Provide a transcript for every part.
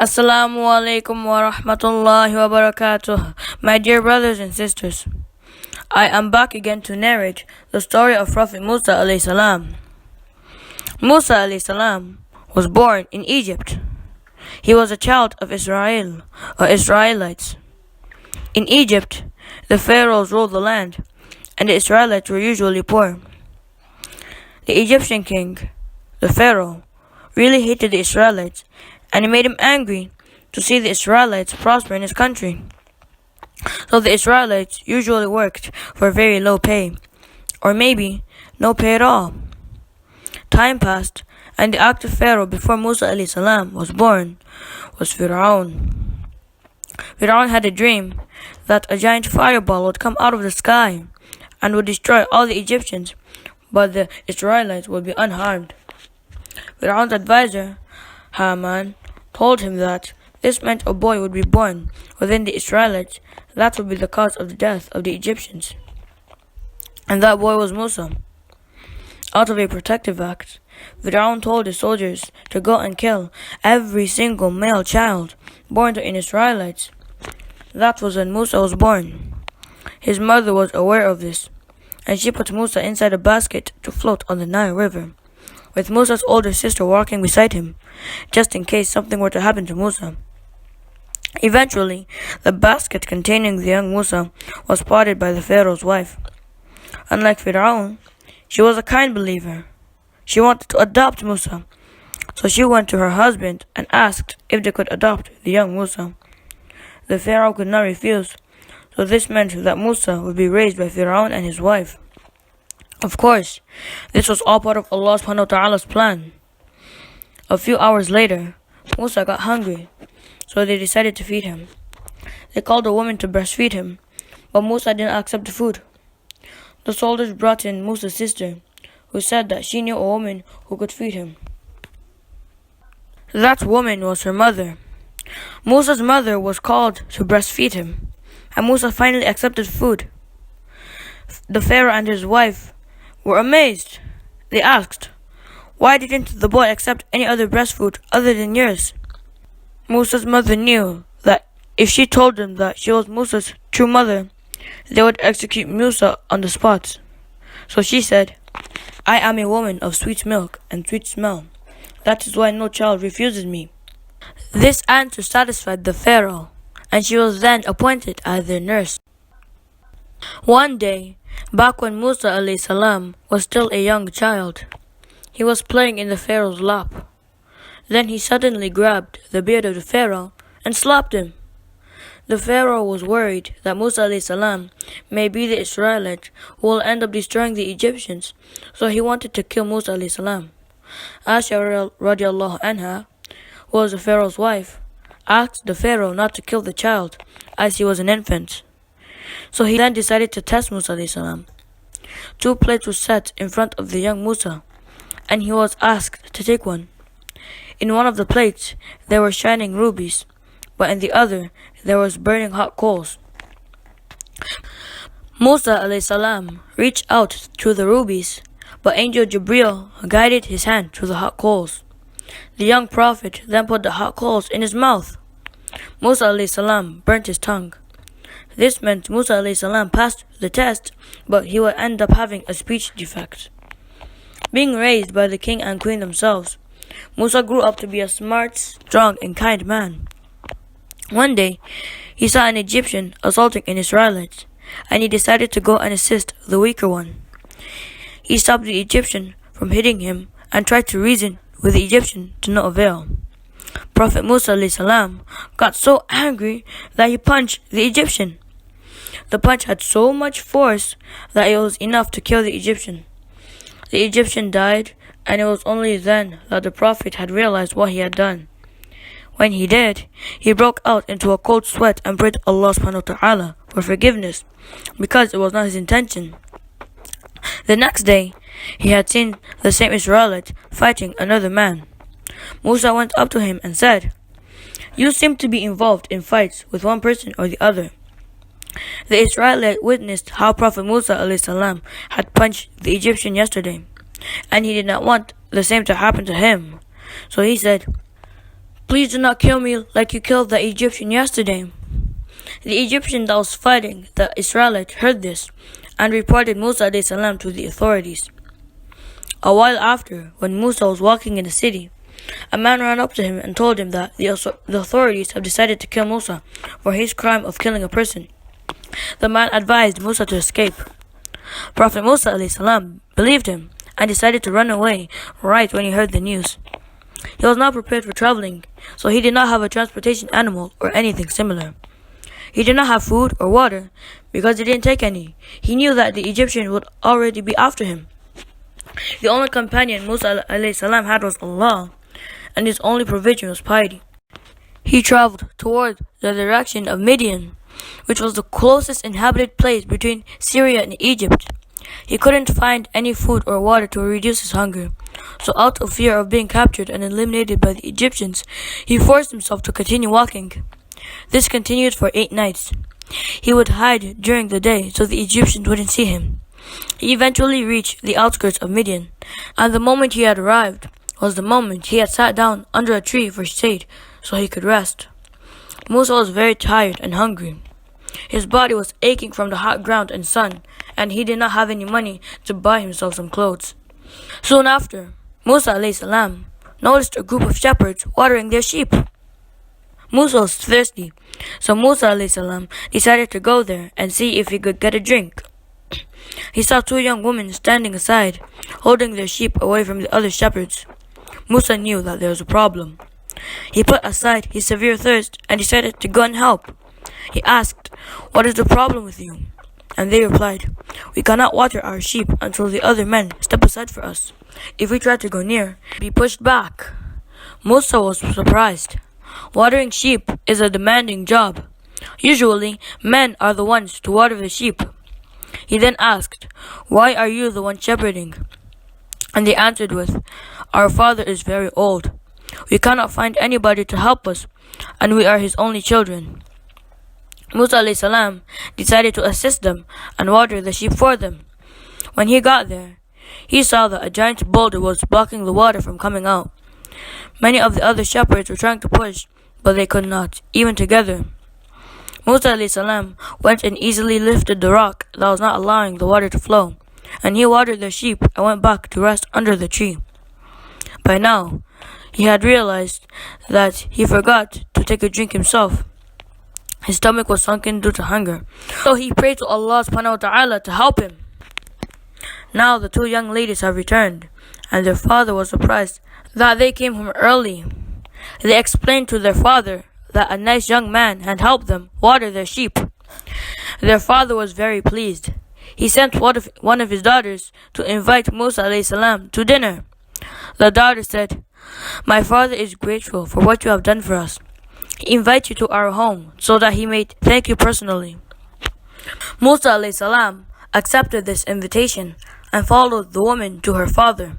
Assalamu alaikum wa rahmatullahi wa barakatuh. My dear brothers and sisters, I am back again to narrate the story of Prophet Musa alayhi salam. Musa alayhi salam was born in Egypt. He was a child of Israel or Israelites. In Egypt, the pharaohs ruled the land, and the Israelites were usually poor. The Egyptian king, the pharaoh, really hated the Israelites, and it made him angry to see the Israelites prosper in his country. So the Israelites usually worked for very low pay, or maybe no pay at all. Time passed, and the active pharaoh before Musa alayhi salam was born was Fir'aun. Fir'aun had a dream that a giant fireball would come out of the sky and would destroy all the Egyptians, but the Israelites would be unharmed. Fir'aun's advisor, Haman, told him that this meant a boy would be born within the Israelites that would be the cause of the death of the Egyptians. And that boy was Musa. Out of a protective act, Fir'aun told his soldiers to go and kill every single male child born to an Israelites. That was when Musa was born. His mother was aware of this, and she put Musa inside a basket to float on the Nile River, with Musa's older sister walking beside him, just in case something were to happen to Musa. Eventually, the basket containing the young Musa was spotted by the Pharaoh's wife. Unlike Fir'aun, she was a kind believer. She wanted to adopt Musa, so she went to her husband and asked if they could adopt the young Musa. The Pharaoh could not refuse, so this meant that Musa would be raised by Fir'aun and his wife. Of course, this was all part of Allah subhanahu wa ta'ala's plan. A few hours later, Musa got hungry, so they decided to feed him. They called a woman to breastfeed him, but Musa didn't accept the food. The soldiers brought in Musa's sister, who said that she knew a woman who could feed him. That woman was her mother. Musa's mother was called to breastfeed him, and Musa finally accepted food. The Pharaoh and his wife were amazed. They asked, "Why didn't the boy accept any other breast food other than yours?" Musa's mother knew that if she told them that she was Musa's true mother, they would execute Musa on the spot. So she said, "I am a woman of sweet milk and sweet smell. That is why no child refuses me." This answer satisfied the Pharaoh, and she was then appointed as their nurse. One day, back when Musa alayhi salam was still a young child, he was playing in the Pharaoh's lap. Then he suddenly grabbed the beard of the Pharaoh and slapped him. The Pharaoh was worried that Musa alayhi salam may be the Israelite who will end up destroying the Egyptians, so he wanted to kill Musa alayhi salam. Aisha radiallahu anha, who was the Pharaoh's wife, asked the Pharaoh not to kill the child as he was an infant. So he then decided to test Musa alayhi salam. 2 plates were set in front of the young Musa, and he was asked to take one. In one of the plates there were shining rubies, but in the other there was burning hot coals. Musa alayhi salam reached out through the rubies, but Angel Jibril guided his hand through the hot coals. The young prophet then put the hot coals in his mouth. Musa alayhi salam burnt his tongue. This meant Musa alayhi salam passed the test, but he would end up having a speech defect. Being raised by the king and queen themselves, Musa grew up to be a smart, strong, and kind man. One day, he saw an Egyptian assaulting an Israelite, and he decided to go and assist the weaker one. He stopped the Egyptian from hitting him and tried to reason with the Egyptian to no avail. Prophet Musa alayhi salam got so angry that he punched the Egyptian. The punch had so much force that it was enough to kill the Egyptian. The Egyptian died, and it was only then that the Prophet had realized what he had done. When he did, he broke out into a cold sweat and prayed to Allah subhanahu wa ta'ala for forgiveness, because it was not his intention. The next day, he had seen the same Israelite fighting another man. Musa went up to him and said, "You seem to be involved in fights with one person or the other." The Israelite witnessed how Prophet Musa alayhi salam had punched the Egyptian yesterday, and he did not want the same to happen to him. So he said, Please do not kill me like you killed the Egyptian yesterday." The Egyptian that was fighting the Israelite heard this and reported Musa alayhi salam to the authorities. A while after, when Musa was walking in the city, a man ran up to him and told him that the authorities have decided to kill Musa for his crime of killing a person. The man advised Musa to escape. Prophet Musa alayhi salam believed him and decided to run away right when he heard the news. He was not prepared for traveling, so he did not have a transportation animal or anything similar. He did not have food or water because he didn't take any. He knew that the Egyptian would already be after him. The only companion Musa alayhi salam had was Allah, and his only provision was piety. He traveled toward the direction of Midian, which was the closest inhabited place between Syria and Egypt. He couldn't find any food or water to reduce his hunger, so out of fear of being captured and eliminated by the Egyptians, he forced himself to continue walking. This continued for 8 nights. He would hide during the day so the Egyptians wouldn't see him. He eventually reached the outskirts of Midian, and the moment he had arrived was the moment he had sat down under a tree for shade so he could rest. Musa was very tired and hungry. His body was aching from the hot ground and sun, and he did not have any money to buy himself some clothes. Soon after, Musa alayhi salam noticed a group of shepherds watering their sheep. Musa was thirsty, so Musa alayhi salam decided to go there and see if he could get a drink. He saw 2 young women standing aside, holding their sheep away from the other shepherds. Musa knew that there was a problem. He put aside his severe thirst and decided to go and help. He asked, "What is the problem with you?" And they replied, "We cannot water our sheep until the other men step aside for us. If we try to go near, we be pushed back." Musa was surprised. Watering sheep is a demanding job. Usually, men are the ones to water the sheep. He then asked, "Why are you the one shepherding?" And they answered with, "Our father is very old. We cannot find anybody to help us, and we are his only children." Musa alayhi salam decided to assist them and water the sheep for them. When he got there, he saw that a giant boulder was blocking the water from coming out. Many of the other shepherds were trying to push, but they could not, even together. Musa alayhi salam went and easily lifted the rock that was not allowing the water to flow, and he watered the sheep and went back to rest under the tree. By now, he had realized that he forgot to take a drink himself. His stomach was sunken due to hunger, so he prayed to Allah subhanahu wa ta'ala to help him. Now the 2 young ladies have returned, and their father was surprised that they came home early. They explained to their father that a nice young man had helped them water their sheep. Their father was very pleased. He sent one of his daughters to invite Musa alayhi salam to dinner. The daughter said, "My father is grateful for what you have done for us. He invites you to our home so that he may thank you personally." Musa alayhi salam accepted this invitation and followed the woman to her father.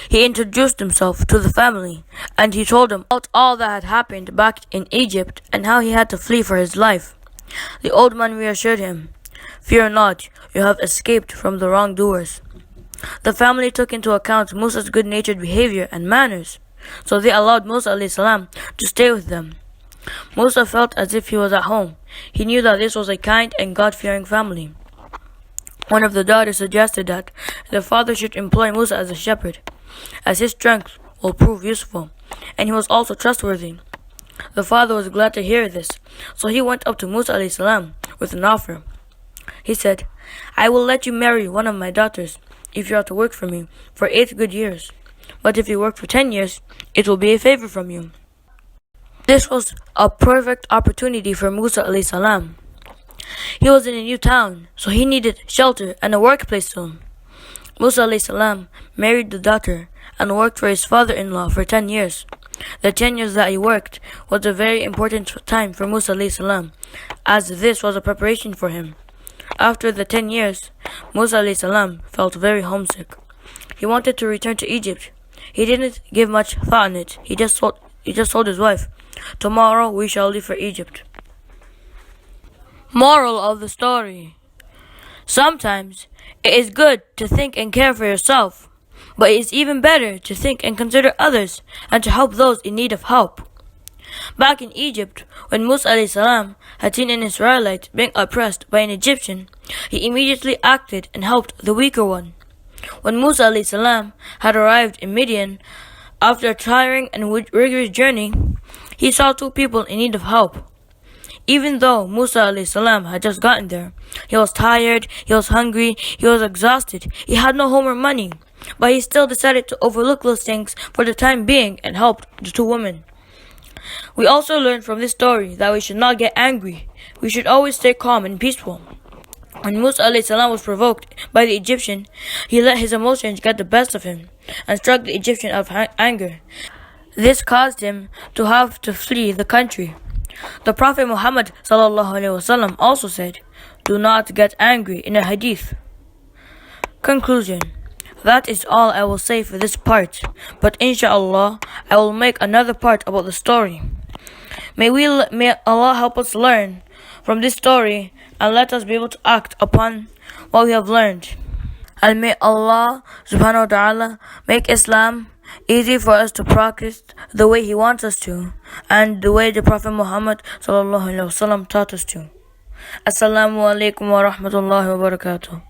He introduced himself to the family, and he told them about all that had happened back in Egypt and how he had to flee for his life. The old man reassured him, "Fear not, you have escaped from the wrongdoers." The family took into account Musa's good-natured behavior and manners, so they allowed Musa alayhi salam to stay with them. Musa felt as if he was at home. He knew that this was a kind and God-fearing family. One of the daughters suggested that the father should employ Musa as a shepherd, as his strength will prove useful, and he was also trustworthy. The father was glad to hear this, so he went up to Musa alayhi salam with an offer. He said, "I will let you marry one of my daughters if you are to work for me for 8 good years. But if you work for 10 years, it will be a favor from you." This was a perfect opportunity for Musa alayhi salam. He was in a new town, so he needed shelter and a workplace soon. Musa alayhi salam married the daughter and worked for his father-in-law for 10 years. The 10 years that he worked was a very important time for Musa alayhi salam, as this was a preparation for him. After the 10 years, Musa alayhi salam felt very homesick. He wanted to return to Egypt. He didn't give much thought on it. He just told his wife, "Tomorrow we shall leave for Egypt." Moral of the story: sometimes it is good to think and care for yourself, but it is even better to think and consider others and to help those in need of help. Back in Egypt, when Musa alayhi salam had seen an Israelite being oppressed by an Egyptian, he immediately acted and helped the weaker one. When Musa alayhi salam had arrived in Midian, after a tiring and rigorous journey, he saw two people in need of help. Even though Musa alayhi salam had just gotten there, he was tired, he was hungry, he was exhausted, he had no home or money, but he still decided to overlook those things for the time being and helped the two women. We also learned from this story that we should not get angry. We should always stay calm and peaceful. When Musa alayhi salam was provoked by the Egyptian, he let his emotions get the best of him and struck the Egyptian out of anger. This caused him to have to flee the country. The Prophet Muhammad ﷺ also said, "Do not get angry," in a hadith. Conclusion. That is all I will say for this part, but inshallah I will make another part about the story. May Allah help us learn from this story and let us be able to act upon what we have learned. And may Allah subhanahu wa ta'ala make Islam easy for us to practice the way He wants us to and the way the Prophet Muhammad ﷺ taught us to. Assalamu alaikum wa rahmatullahi wa barakatuh.